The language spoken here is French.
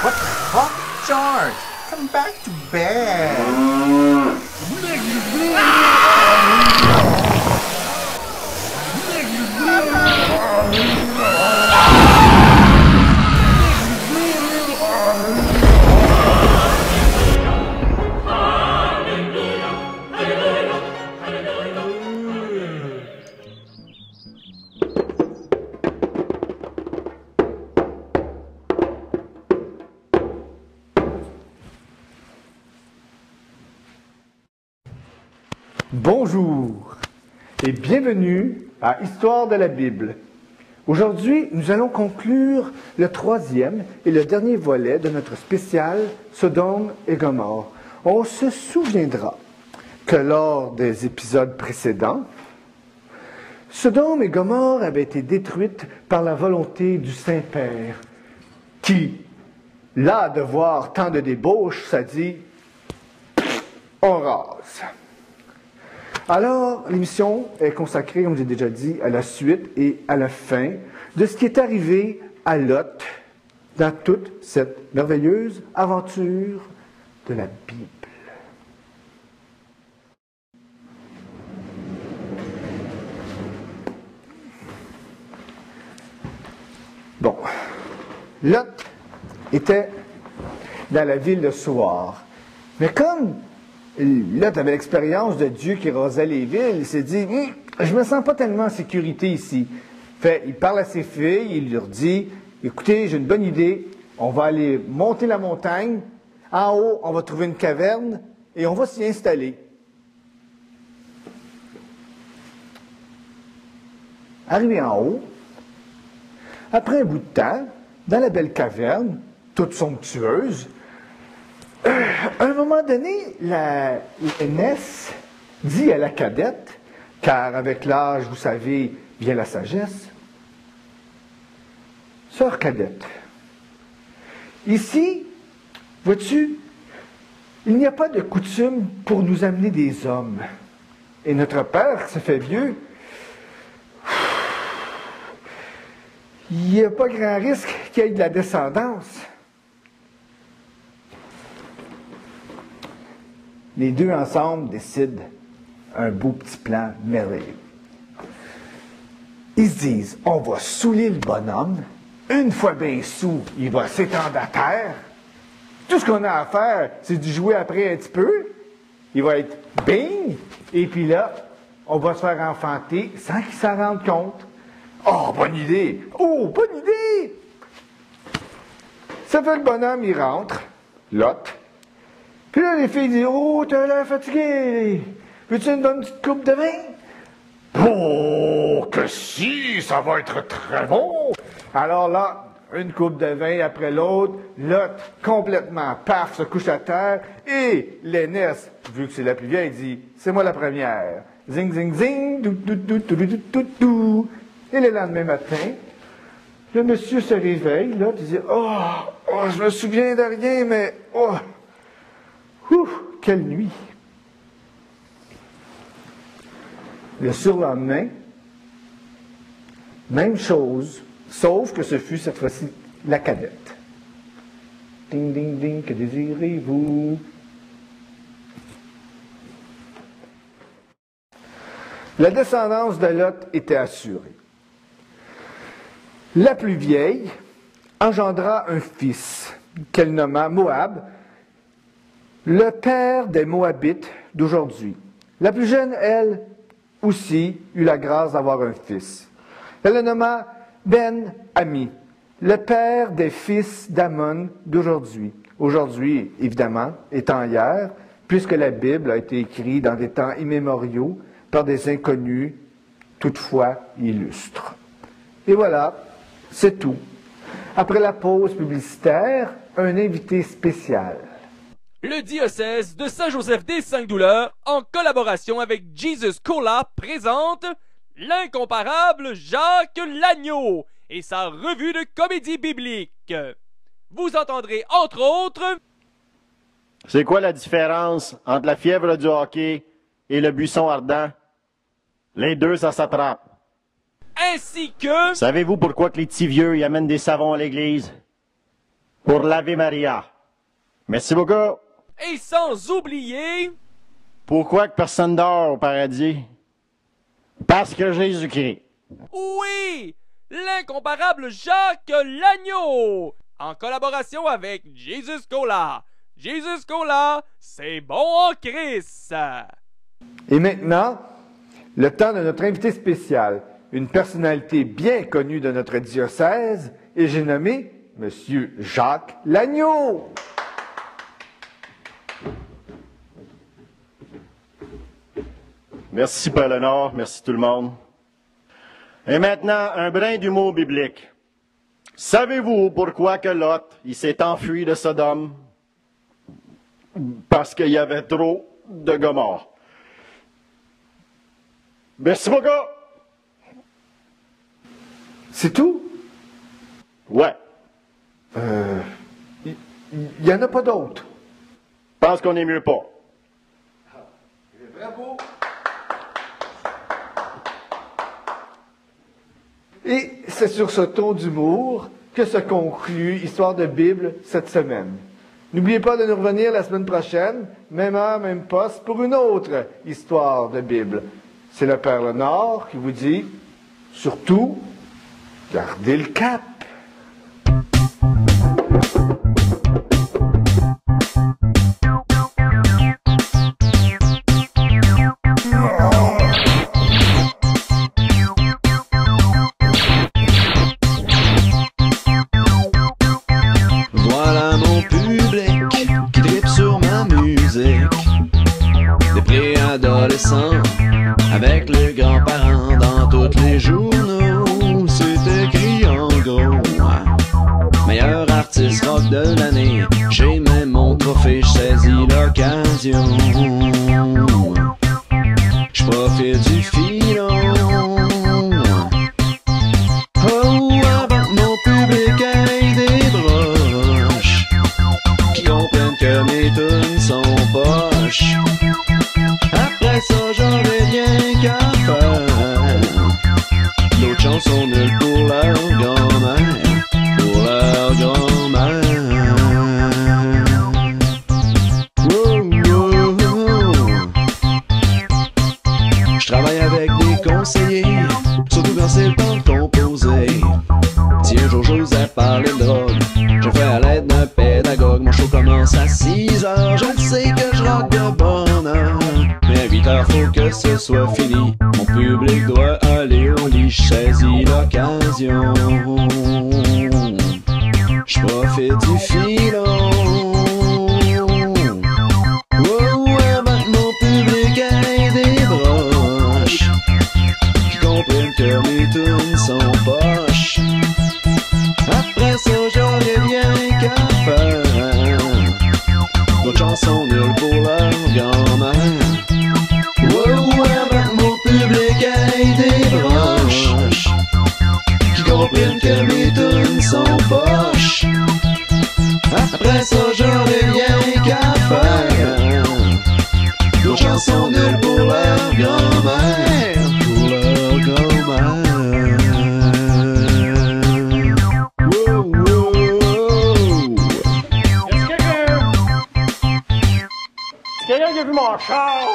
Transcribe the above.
What the fuck? George, come back to bed. Bonjour et bienvenue à Histoire de la Bible. Aujourd'hui, nous allons conclure le troisième et le dernier volet de notre spécial Sodome et Gomorrhe. On se souviendra que lors des épisodes précédents, Sodome et Gomorrhe avaient été détruites par la volonté du Saint-Père qui, là de voir tant de débauches, ça dit « on rase ». Alors, l'émission est consacrée, comme j'ai déjà dit, à la suite et à la fin de ce qui est arrivé à Lot dans toute cette merveilleuse aventure de la Bible. Bon, Lot était dans la ville de Soar. Mais comme Lot avait l'expérience de Dieu qui rasait les villes, il s'est dit, je me sens pas tellement en sécurité ici. Fait, il parle à ses filles, il leur dit, écoutez, j'ai une bonne idée, on va aller monter la montagne, en haut, on va trouver une caverne, et on va s'y installer. Arrivé en haut, après un bout de temps, dans la belle caverne, toute somptueuse, à un moment donné, la l'aînesse dit à la cadette, car avec l'âge, vous savez, vient la sagesse, « Sœur cadette, ici, vois-tu, il n'y a pas de coutume pour nous amener des hommes. Et notre père, qui se fait vieux, il n'y a pas grand risque qu'il y ait de la descendance. » Les deux ensemble décident un beau petit plan merveilleux. Ils se disent, on va saouler le bonhomme, une fois bien sous, il va s'étendre à terre. Tout ce qu'on a à faire, c'est de jouer après un petit peu. Il va être bing, et puis là, on va se faire enfanter sans qu'il s'en rende compte. Oh, bonne idée! Oh, bonne idée! Ça fait le bonhomme, il rentre, Lot. Puis là, les filles disent, oh, t'as l'air fatigué. Veux-tu une bonne petite coupe de vin? Oh, que si, ça va être très bon. Alors là, une coupe de vin après l'autre, Lot, complètement, paf, se couche à terre, et l'aînesse, vu que c'est la plus vieille, dit, c'est moi la première. Zing, zing, zing, dou, dou, dou, dou, dou, dou, dou. Et le lendemain matin, le monsieur se réveille, là, il dit, oh, je me souviens de rien, mais, oh, ouf, quelle nuit! Le surlendemain, même chose, sauf que ce fut cette fois-ci la cadette. Ding, ding, ding, que désirez-vous? La descendance de Lot était assurée. La plus vieille engendra un fils qu'elle nomma Moab, le père des Moabites d'aujourd'hui. La plus jeune, elle, aussi, eut la grâce d'avoir un fils. Elle le nomma Ben-Ami, le père des fils d'Amon d'aujourd'hui. Aujourd'hui, évidemment, étant hier, puisque la Bible a été écrite dans des temps immémoriaux par des inconnus, toutefois illustres. Et voilà, c'est tout. Après la pause publicitaire, un invité spécial. Le diocèse de Saint-Joseph des Cinq-Douleurs, en collaboration avec Jesus Cola, présente l'incomparable Jacques Lagneau et sa revue de comédie biblique. Vous entendrez entre autres C'est quoi la différence entre la fièvre du hockey et le buisson ardent? Les deux, ça s'attrape. Ainsi que... Savez-vous pourquoi que les petits vieux y amènent des savons à l'église? Pour l'Ave Maria. Merci beaucoup. Et sans oublier... Pourquoi que personne dort au paradis? Parce que Jésus-Christ. Oui! L'incomparable Jacques Lagneau! En collaboration avec Jesus Cola. Jesus Cola, c'est bon en Christ! Et maintenant, le temps de notre invité spécial, une personnalité bien connue de notre diocèse, et j'ai nommé Monsieur Jacques Lagneau. Merci, Père Léonard. Merci tout le monde. Et maintenant, un brin d'humour biblique. Savez-vous pourquoi que Lot, il s'est enfui de Sodome? Parce qu'il y avait trop de Gomorrhe. Merci beaucoup. C'est tout? Ouais. Il n'y en a pas d'autres. Je pense qu'on est mieux pas. Bravo. Et c'est sur ce ton d'humour que se conclut Histoire de Bible cette semaine. N'oubliez pas de nous revenir la semaine prochaine, même heure, même poste, pour une autre Histoire de Bible. C'est le Père Léonard qui vous dit, surtout, gardez le cap. Voilà mon public qui tripe sur ma musique. Des préadolescents avec les grands-parents dans tous les journaux. C'est écrit en gros. Meilleur artiste rock de l'année. J'ai même mon trophée, je saisis l'occasion. Je profite du filon. Oh, avant mon public ait des broches qui comprennent que mes tunes sont poches. Après ça, j'aurais rien qu'à faire d'autres chansons nulles pour leur grand-mère, pour leur grand-mère. Oh, oh, oh. Je travaille avec des conseillers, surtout quand c'est le temps de composer. Si un jour j'osais parler de drogue, je fais à l'aide d'un pédagogue. Mon show commence à 6 heures, je sais que je rock de bonne heure. Mais à 8 heures, faut que ce soit fini. Mon public doit aller au lit, je saisis l'occasion. Je profite du filon. Oh, avant que mon public ait des broches qui comprennent que mes tunes sont poches. Après ça, j'aurais rien qu'à faire d'autres chansons nulles pour leur grand-mère. Oh, avant que mon public ait des broches qui comprennent que mes tunes sont poches. Après ça, j'aurais rien qu'à faire d'autres chansons nulles pour leur grand-mère. Pour leur grand-mère. Wow, wow, wow. Est-ce quelqu'un qui a vu mon char?